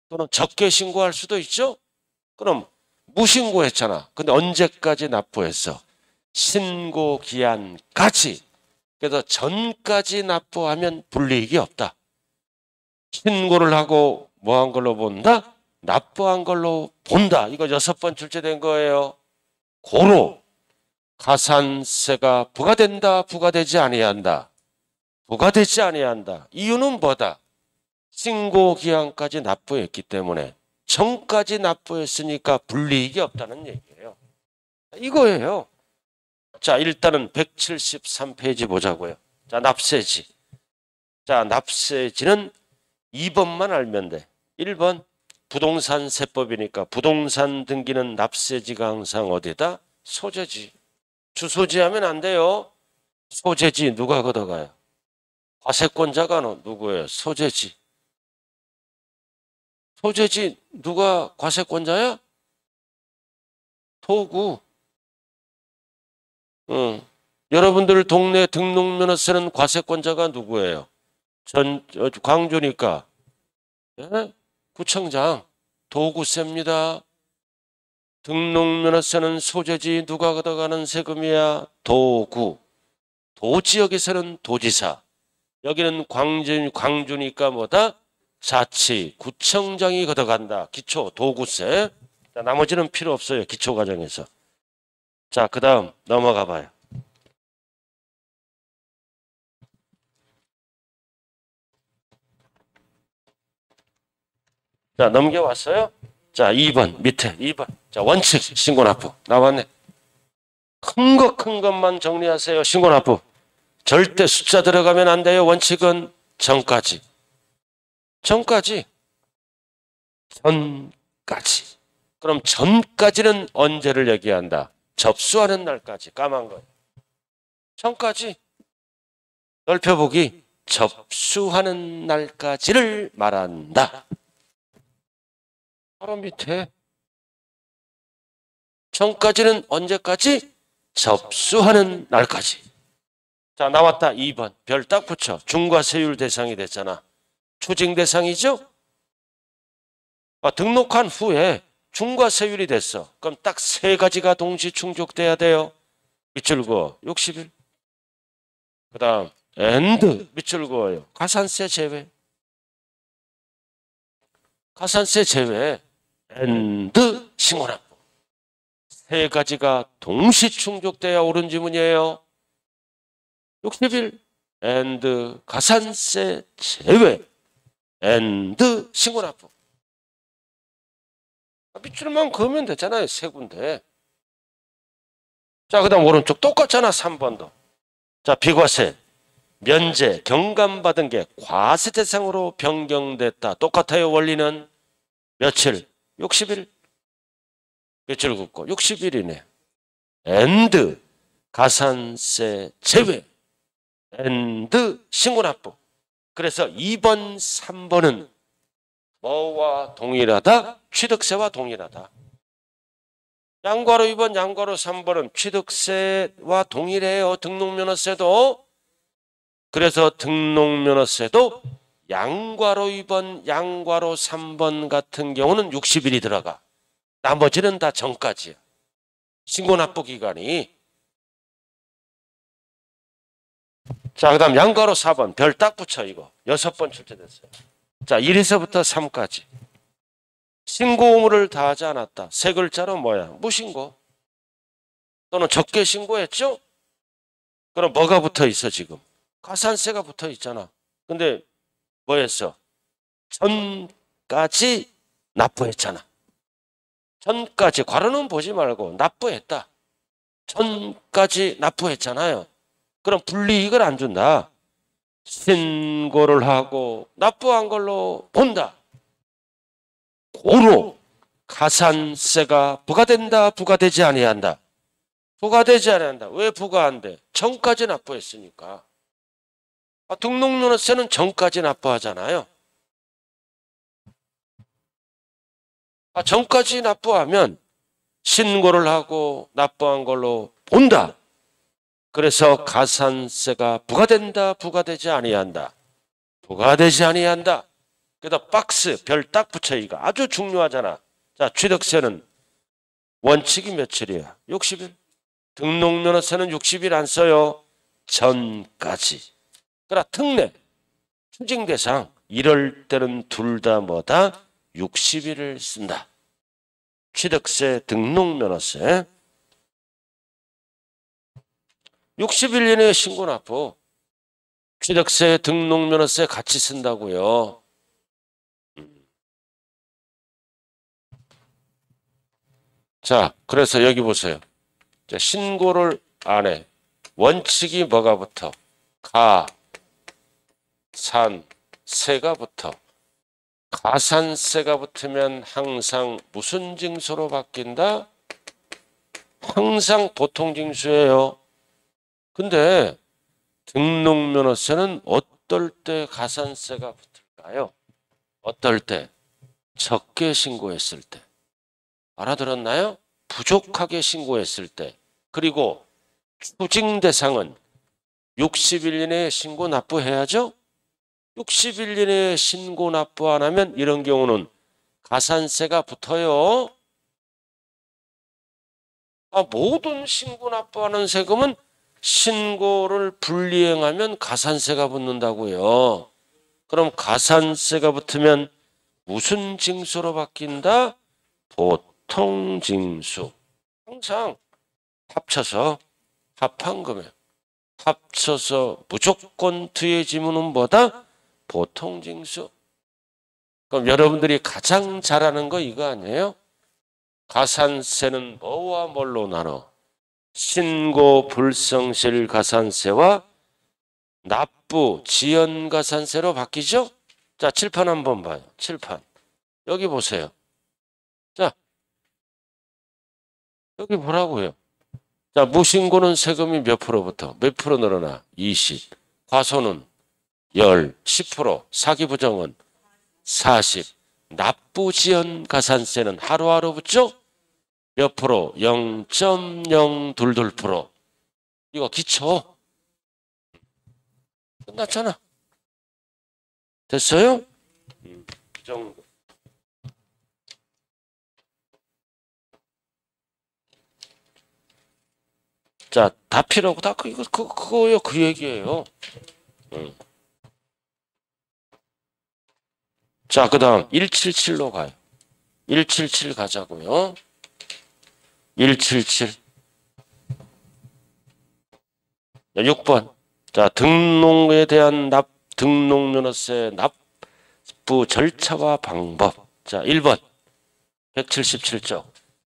또는 적게 신고할 수도 있죠? 그럼 무신고했잖아. 근데 언제까지 납부했어? 신고 기한까지. 그래서 전까지 납부하면 불이익이 없다. 신고를 하고 뭐 한 걸로 본다? 납부한 걸로 본다. 이거 6번 출제된 거예요. 고로 가산세가 부과된다, 부과되지 아니한다. 부과되지 아니한다. 이유는 뭐다? 신고 기한까지 납부했기 때문에 전까지 납부했으니까 불이익이 없다는 얘기예요. 이거예요. 자, 일단은 173페이지 보자고요. 자, 납세지. 자, 납세지는 2번만 알면 돼. 1번 부동산 세법이니까 부동산 등기는 납세지가 항상 어디다? 소재지. 주소지 하면 안 돼요. 소재지 누가 걷어가요? 과세권자가 누구예요? 소재지. 소재지 누가 과세권자야? 토구. 여러분들 동네 등록면허세는 과세권자가 누구예요? 광주니까 예? 구청장. 도구세입니다. 등록면허세는 소재지 누가 걷어가는 세금이야? 도구. 도지역에서는 도지사. 여기는 광주니까 뭐다? 자치, 구청장이 걷어간다. 기초, 도구세. 자, 나머지는 필요 없어요. 기초 과정에서. 자, 그 다음 넘어가 봐요. 자, 넘겨왔어요. 자, 2번 밑에 2번. 자, 원칙 신고납부 나왔네. 큰 것만 정리하세요. 신고납부. 절대 숫자 들어가면 안 돼요. 원칙은 전까지. 전까지. 그럼 전까지는 언제를 얘기한다? 접수하는 날까지. 까만 거. 전까지. 넓혀보기. 접수하는 날까지를 말한다. 바로 밑에. 전까지는 언제까지? 접수하는 날까지. 자, 나왔다. 2번. 별 딱 붙여. 중과세율 대상이 됐잖아. 추징 대상이죠? 등록한 후에 중과세율이 됐어. 그럼 딱 세 가지가 동시 충족돼야 돼요. 밑줄 그어 60일. 그 다음 and 밑줄 그어요. 가산세 제외. 가산세 제외 and 신고납부. 세 가지가 동시 충족돼야 옳은 지문이에요. 60일 and 가산세 제외 and 신고납부. 밑줄만 그으면 되잖아요. 세 군데. 자, 그 다음 오른쪽 똑같잖아. 3번도. 자, 비과세, 면제, 경감받은 게 과세 대상으로 변경됐다. 똑같아요. 원리는 며칠? 60일. 며칠 긋고 60일이네. and 가산세 제외 and 신고납부. 그래서 2번, 3번은 뭐와 동일하다? 취득세와 동일하다. 양과로 2번, 양과로 3번은 취득세와 동일해요. 등록면허세도. 그래서 등록면허세도 양과로 2번, 양과로 3번 같은 경우는 60일이 들어가. 나머지는 다 전까지야. 신고납부 기간이. 자, 그 다음 양과로 4번 별 딱 붙여. 이거 6번 출제됐어요. 자, 1에서부터 3까지. 신고 의무를 다하지 않았다. 세 글자로 뭐야? 무신고. 또는 적게 신고했죠? 그럼 뭐가 붙어 있어 지금? 가산세가 붙어 있잖아. 근데 뭐 했어? 전까지 납부했잖아. 전까지. 괄호는 보지 말고 납부했다. 전까지 납부했잖아요. 그럼 불이익을 안 준다. 신고를 하고 납부한 걸로 본다. 고로 가산세가 부과된다. 부과되지 아니한다. 부과되지 아니한다. 왜 부과 안 돼? 전까지 납부했으니까. 등록면허세는 전까지 납부하잖아요. 전까지 납부하면 신고를 하고 납부한 걸로 본다. 그래서 가산세가 부과된다. 부과되지 아니한다. 부과되지 아니한다. 그래서 박스 별 딱 붙여. 이거 아주 중요하잖아. 자, 취득세는 원칙이 며칠이야? 60일. 등록면허세는 60일 안 써요. 전까지. 그러나 특례, 추징 대상 이럴 때는 둘 다 뭐다? 60일을 쓴다. 취득세, 등록면허세. 60일 이내에 신고납부. 취득세, 등록면허세 같이 쓴다고요. 자, 그래서 여기 보세요. 자, 신고를 안 해. 원칙이 뭐가 붙어? 가산세가 붙어. 가산세가 붙으면 항상 무슨 징수로 바뀐다? 항상 보통징수예요. 근데 등록면허세는 어떨 때 가산세가 붙을까요? 어떨 때? 적게 신고했을 때. 알아들었나요? 부족하게 신고했을 때. 그리고 추징 대상은 60일 이내에 신고 납부해야죠? 60일 이내에 신고 납부 안 하면 이런 경우는 가산세가 붙어요. 모든 신고 납부하는 세금은 신고를 불이행하면 가산세가 붙는다고요. 그럼 가산세가 붙으면 무슨 징수로 바뀐다? 보통징수. 항상 합쳐서 합한 금액. 합쳐서 무조건 뒤에 지문은 뭐다? 보통징수. 그럼 여러분들이 가장 잘하는 거 이거 아니에요? 가산세는 뭐와 뭘로 나눠? 신고 불성실 가산세와 납부 지연 가산세로 바뀌죠? 자, 칠판 한번 봐요. 칠판. 여기 보세요. 자, 여기 보라고요. 자, 무신고는 세금이 몇 프로부터? 몇 프로 늘어나? 20. 과소는 10, 10%. 사기부정은 40. 납부지연 가산세는 하루하루 붙죠? 몇 프로? 0.022%. 이거 기초. 끝났잖아. 됐어요? 이 정도. 자, 다 필요하고 다 그거요. 그 얘기예요. 자, 그 다음 177로 가요. 177 가자고요. 177. 6번. 자, 등록에 대한 등록면허세 납부 절차와 방법. 자, 1번. 177쪽.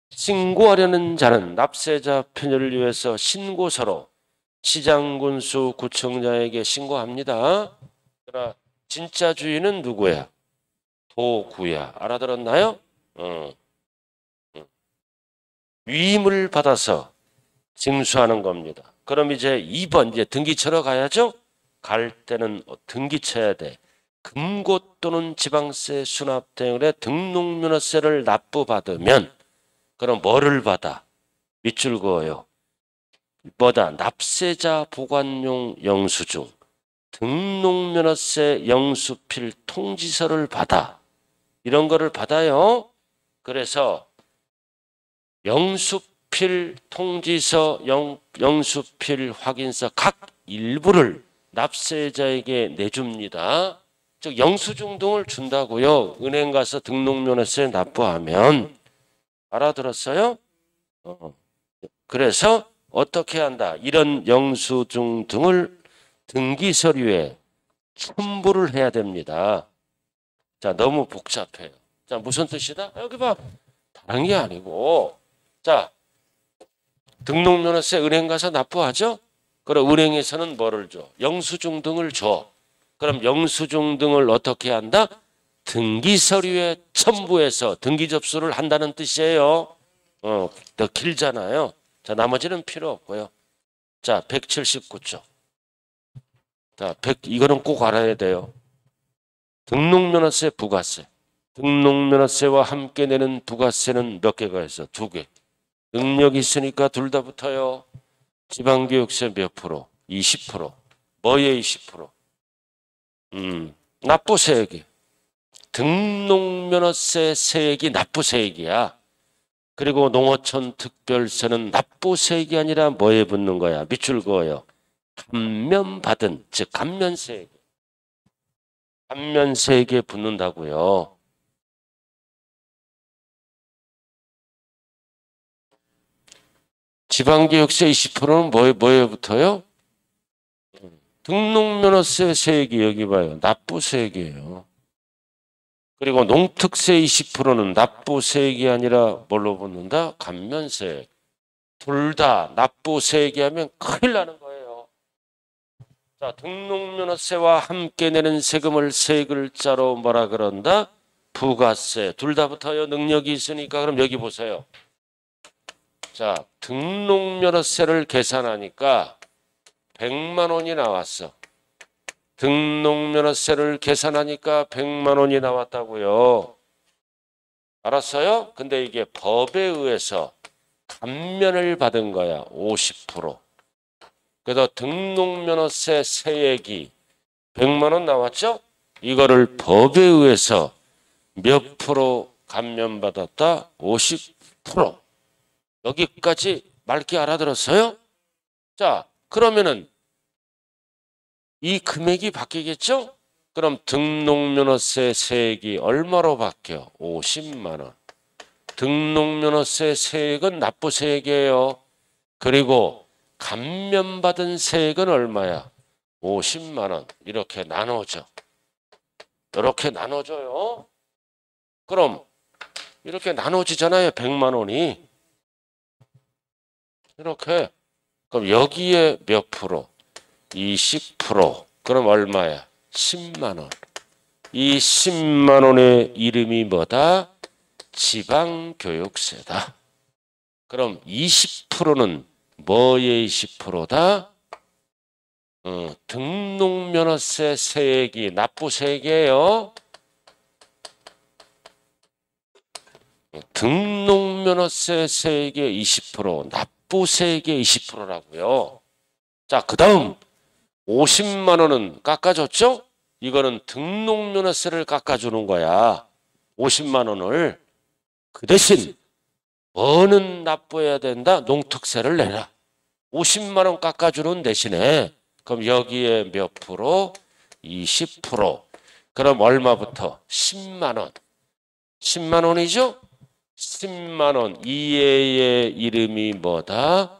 신고하려는 자는 납세자 편의를 위해서 신고서로 시장군수 구청장에게 신고합니다. 그러나 진짜 주인은 누구야? 도구야. 알아들었나요? 위임을 받아서 징수하는 겁니다. 그럼 이제 2번 이제 등기처러 가야죠. 갈 때는 등기쳐야 돼. 금고 또는 지방세 수납 등의 등록면허세를 납부받으면 그럼 뭐를 받아? 밑줄 그어요. 뭐다? 납세자 보관용 영수증, 등록면허세 영수필 통지서를 받아. 이런 거를 받아요. 그래서 영수필 통지서, 영수필 확인서 각 일부를 납세자에게 내줍니다. 즉 영수증 등을 준다고요. 은행 가서 등록면허세 납부하면. 알아들었어요? 그래서 어떻게 한다? 이런 영수증 등을 등기 서류에 첨부를 해야 됩니다. 자, 너무 복잡해요. 자, 무슨 뜻이다? 여기 봐. 다른 게 아니고. 자, 등록면허세 은행 가서 납부하죠? 그럼 은행에서는 뭐를 줘? 영수증 등을 줘. 그럼 영수증 등을 어떻게 한다? 등기 서류에 첨부해서 등기 접수를 한다는 뜻이에요. 더 길잖아요. 자, 나머지는 필요 없고요. 자, 179쪽. 자, 이거는 꼭 알아야 돼요. 등록면허세, 부가세. 등록면허세와 함께 내는 부가세는 몇 개가 있어? 2개. 능력이 있으니까 둘 다 붙어요. 지방교육세 몇 프로? 20%. 뭐에 20%? 납부세액이. 등록면허세 세액이 납부세액이야. 그리고 농어촌 특별세는 납부세액이 아니라 뭐에 붙는 거야? 밑줄 그어요. 감면받은, 즉 감면세액. 감면세액에 붙는다고요. 지방교육세 20%는 뭐에 붙어요? 등록면허세 세액이 여기 봐요. 납부세액이에요. 그리고 농특세 20%는 납부세액이 아니라 뭘로 붙는다? 감면세액. 둘 다 납부세액이 하면 큰일 나는 거예요. 자, 등록면허세와 함께 내는 세금을 세 글자로 뭐라 그런다? 부가세. 둘 다 붙어요. 능력이 있으니까. 그럼 여기 보세요. 자, 등록면허세를 계산하니까 100만 원이 나왔어. 등록면허세를 계산하니까 100만 원이 나왔다고요. 알았어요? 근데 이게 법에 의해서 감면을 받은 거야. 50%. 그래서 등록면허세 세액이 100만 원 나왔죠? 이거를 법에 의해서 몇 프로 감면받았다? 50%. 여기까지 맑게 알아들었어요? 자, 그러면은 이 금액이 바뀌겠죠? 그럼 등록면허세 세액이 얼마로 바뀌어? 50만 원. 등록면허세 세액은 납부세액이에요. 그리고 감면받은 세액은 얼마야? 50만 원. 이렇게 나눠져. 이렇게 나눠져요. 그럼 이렇게 나눠지잖아요. 100만 원이. 이렇게. 그럼 여기에 몇 프로? 20%. 그럼 얼마야? 10만 원. 이 10만 원의 이름이 뭐다? 지방교육세다. 그럼 20%는 뭐의 20%다? 등록면허세 세액이 납부세액이에요. 등록면허세 세액의 20%, 납부세액의 20%라고요. 자, 그 다음 50만 원은 깎아줬죠? 이거는 등록면허세를 깎아주는 거야. 50만 원을. 그 대신 뭐는 납부해야 된다? 농특세를 내라. 50만 원 깎아주는 대신에 그럼 여기에 몇 프로? 20%. 그럼 얼마부터? 10만 원. 10만 원이죠? 10만 원 이외의 이름이 뭐다?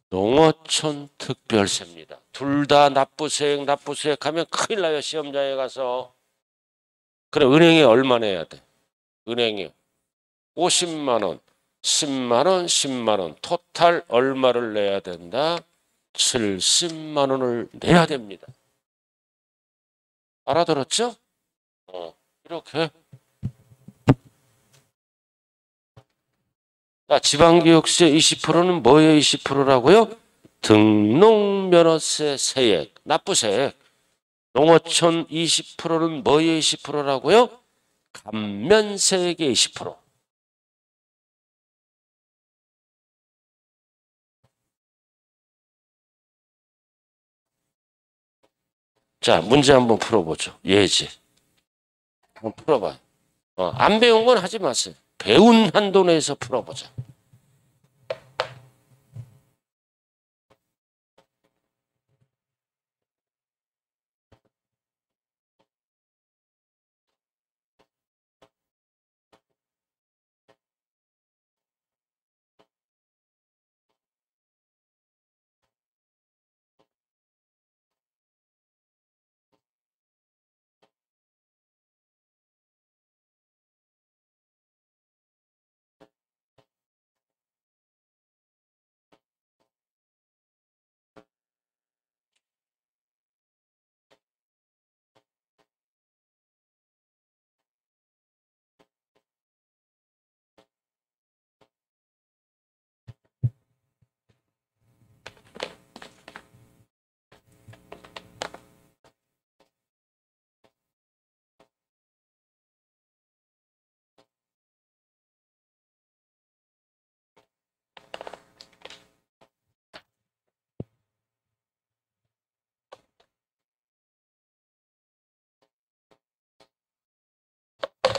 농어촌 특별세입니다. 둘 다 납부세액 하면 큰일 나요. 시험장에 가서. 그래 은행에 얼마 내야 돼? 은행에 50만 원, 10만 원, 10만 원. 토탈 얼마를 내야 된다? 70만 원을 내야 됩니다. 알아들었죠? 이렇게. 자, 지방교육세 20%는 뭐의 20%라고요? 등록면허세 세액, 납부세액. 농어촌 20%는 뭐의 20%라고요? 감면세액의 20%. 자, 문제 한번 풀어보죠. 예제. 한번 풀어봐요. 안 배운 건 하지 마세요. 배운 한도 내에서 풀어보자.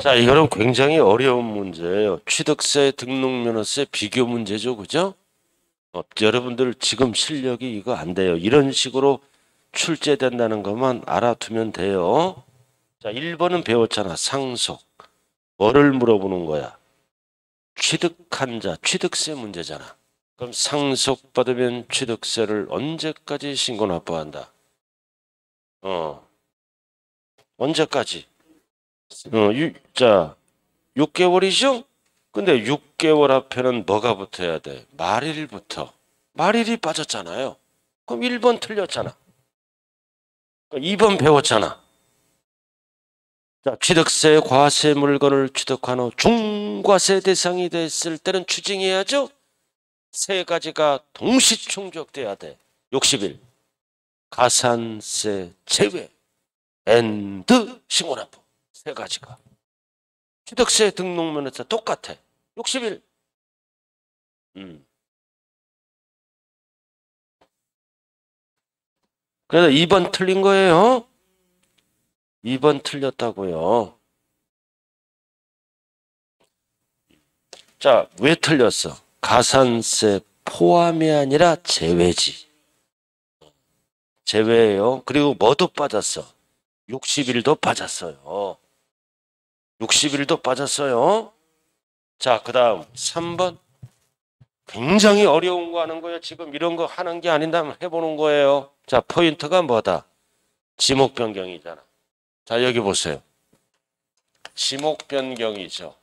자, 이거는 굉장히 어려운 문제예요. 취득세, 등록면허세 비교 문제죠. 그죠? 여러분들 지금 실력이 이거 안 돼요. 이런 식으로 출제된다는 것만 알아두면 돼요. 자, 1번은 배웠잖아. 상속. 뭐를 물어보는 거야? 취득한 자, 취득세 문제잖아. 그럼 상속받으면 취득세를 언제까지 신고 납부한다? 언제까지? 자, 6개월이죠? 근데 6개월 앞에는 뭐가 붙어야 돼? 말일부터. 말일이 빠졌잖아요. 그럼 1번 틀렸잖아. 2번 배웠잖아. 자, 취득세, 과세 물건을 취득한 후 중과세 대상이 됐을 때는 추징해야죠? 세 가지가 동시 충족돼야 돼. 60일. 가산세 제외. 앤드 신고납부. 세 가지가. 취득세 등록면허세 똑같아. 60일. 그래서 2번 틀린 거예요. 2번 틀렸다고요. 자, 왜 틀렸어? 가산세 포함이 아니라 제외지. 제외예요. 그리고 뭐도 빠졌어? 60일도 빠졌어요. 60일도 빠졌어요. 자, 그 다음 3번. 굉장히 어려운 거 하는 거예요. 지금 이런 거 하는 게 아닌다면 해보는 거예요. 자, 포인트가 뭐다? 지목 변경이잖아. 자, 여기 보세요. 지목 변경이죠.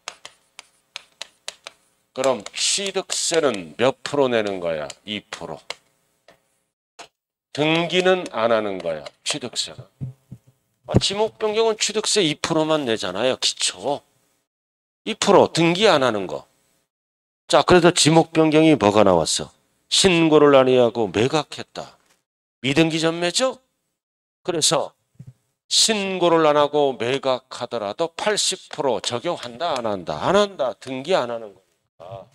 그럼 취득세는 몇 프로 내는 거야? 2%. 등기는 안 하는 거야. 취득세는. 지목 변경은 취득세 2%만 내잖아요. 기초. 2% 등기 안 하는 거. 자, 그래서 지목 변경이 뭐가 나왔어? 신고를 아니하고 매각했다. 미등기 전매죠? 그래서 신고를 안 하고 매각하더라도 80% 적용한다, 안 한다? 안 한다. 등기 안 하는 거니까.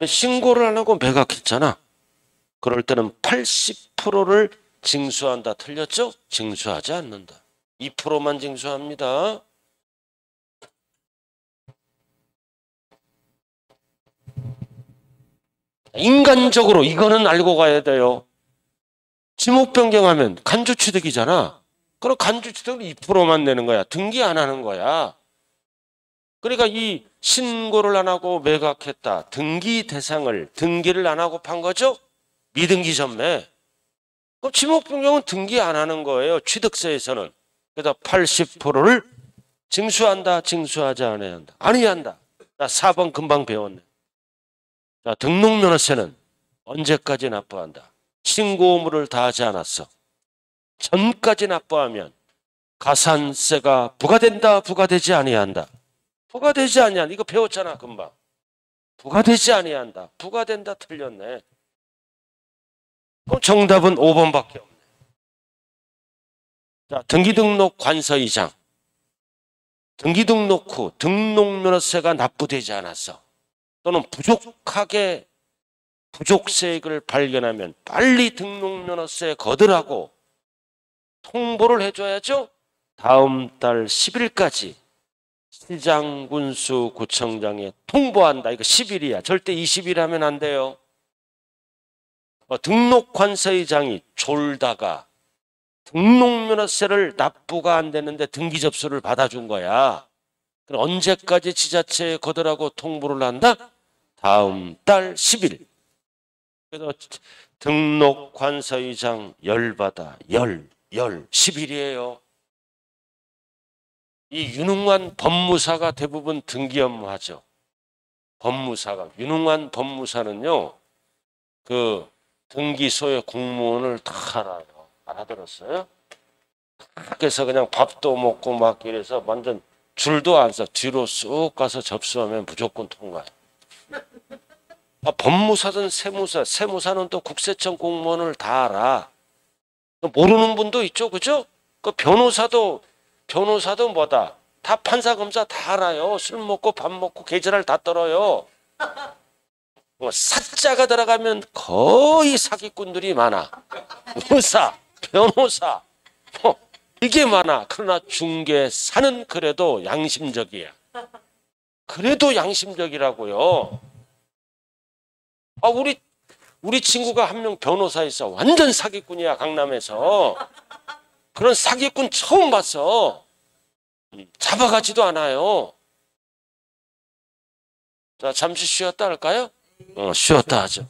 신고를 안 하고 매각했잖아. 그럴 때는 80%를 징수한다. 틀렸죠? 징수하지 않는다. 2%만 징수합니다. 인간적으로 이거는 알고 가야 돼요. 지목 변경하면 간주취득이잖아. 그럼 간주취득을 2%만 내는 거야. 등기 안 하는 거야. 그러니까 이 신고를 안 하고 매각했다. 등기 대상을 등기를 안 하고 판 거죠? 미등기 전매. 그럼 지목 변경은 등기 안 하는 거예요. 취득세에서는. 그래서 80%를 징수한다. 징수하지 않아야 한다. 아니야 한다. 자, 4번 금방 배웠네. 자, 등록면허세는 언제까지 납부한다? 신고 의무를 다하지 않았어. 전까지 납부하면 가산세가 부과된다. 부과되지 아니한다. 부과되지 아니한다. 이거 배웠잖아 금방. 부과되지 아니한다. 부과된다. 틀렸네. 그럼 정답은 5번밖에 없네. 자, 등기등록 관서이장. 등기등록 후 등록면허세가 납부되지 않았어. 또는 부족세액을 발견하면 빨리 등록면허세 거두라고 통보를 해줘야죠. 다음 달 10일까지 시장, 군수, 구청장에 통보한다. 이거 10일이야. 절대 20일 하면 안 돼요. 등록관서의장이 졸다가 등록면허세를 납부가 안 되는데 등기 접수를 받아준 거야. 그럼 언제까지 지자체에 거두라고 통보를 한다? 다음 달 10일. 그래서 등록관서의장 열받아. 10일이에요. 이 유능한 법무사가 대부분 등기 업무하죠. 법무사가. 유능한 법무사는요. 그 등기소의 공무원을 다 알아요. 알아들었어요? 그래서 그냥 밥도 먹고 막 이래서 완전 줄도 안 서. 뒤로 쑥 가서 접수하면 무조건 통과해. 법무사든 세무사는 또 국세청 공무원을 다 알아. 모르는 분도 있죠. 그죠? 그 변호사도 뭐다. 다 판사 검사 다 알아요. 술 먹고 밥 먹고 계절을 다 떨어요. 사자가 들어가면 거의 사기꾼들이 많아. 의사, 변호사 이게 많아. 그러나 중개사는 그래도 양심적이야. 그래도 양심적이라고요. 우리 친구가 한 명 변호사 있어. 완전 사기꾼이야. 강남에서. 그런 사기꾼 처음 봤어. 잡아가지도 않아요. 자, 잠시 쉬었다 할까요? 쉬었다 하죠.